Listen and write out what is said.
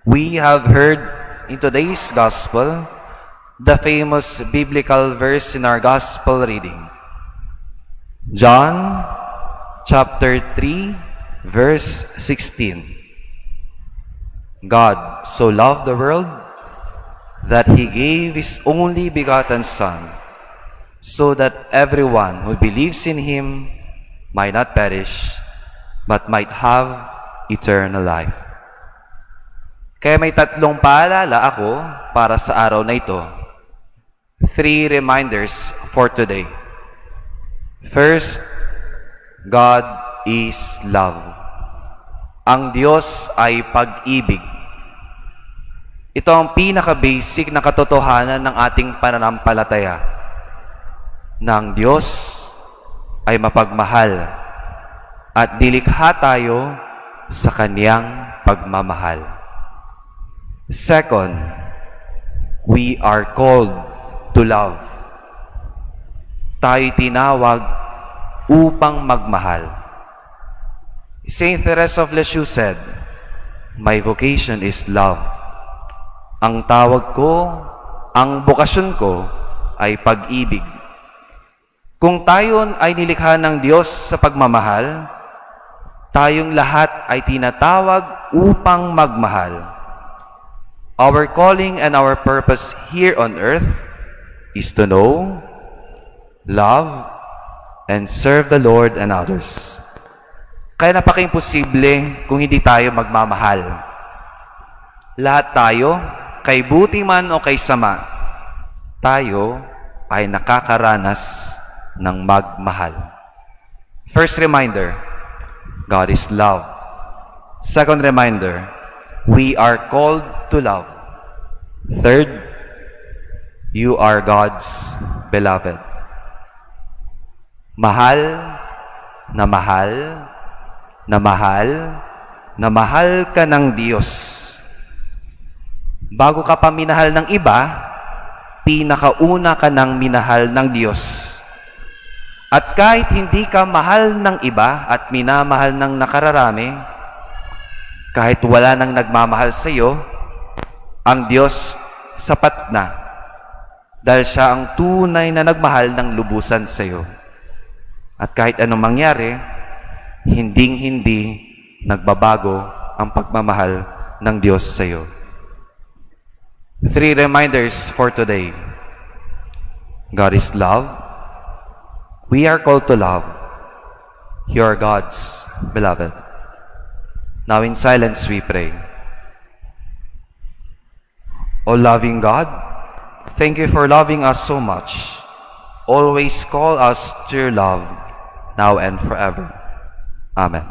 We have heard in today's Gospel the famous biblical verse in our Gospel reading. John chapter 3, verse 16. God so loved the world that He gave His only begotten Son, so that everyone who believes in Him might not perish, but might have eternal life. Kaya may tatlong paalala ako para sa araw na ito. 3 reminders for today. First, God is love. Ang Diyos ay pag-ibig. Ito ang pinaka-basic na katotohanan ng ating pananampalataya. Na ang Diyos ay mapagmahal at nilikha tayo sa Kaniyang pagmamahal. Second, we are called to love. Tayo tinawag upang magmahal. Saint Teresa of Lisieux said, "My vocation is love." Ang tawag ko, ang bokasyon ko ay pag-ibig. Kung tayo ay nilikha ng Diyos sa pagmamahal, tayong lahat ay tinatawag upang magmahal. Our calling and our purpose here on earth is to know, love, and serve the Lord and others. Kaya napaka-imposible kung hindi tayo magmamahal. Lahat tayo, kay buti man o kay sama, tayo ay nakakaranas ng magmahal. First reminder, God is love. Second reminder, we are called to love. Third, you are God's beloved. Mahal na mahal na mahal na mahal ka ng Diyos. Bago ka pa minahal ng iba, pinakauna ka ng minahal ng Diyos. At kahit hindi ka mahal ng iba at minamahal ng nakararami, kahit wala nang nagmamahal sa iyo, ang Diyos sapat na dahil Siya ang tunay na nagmahal ng lubusan sa iyo. At kahit anong mangyari, hinding-hindi nagbabago ang pagmamahal ng Diyos sa iyo. 3 reminders for today. God is love. We are called to love. You are God's beloved. Now in silence we pray. O loving God, thank you for loving us so much. Always call us to your love, now and forever. Amen.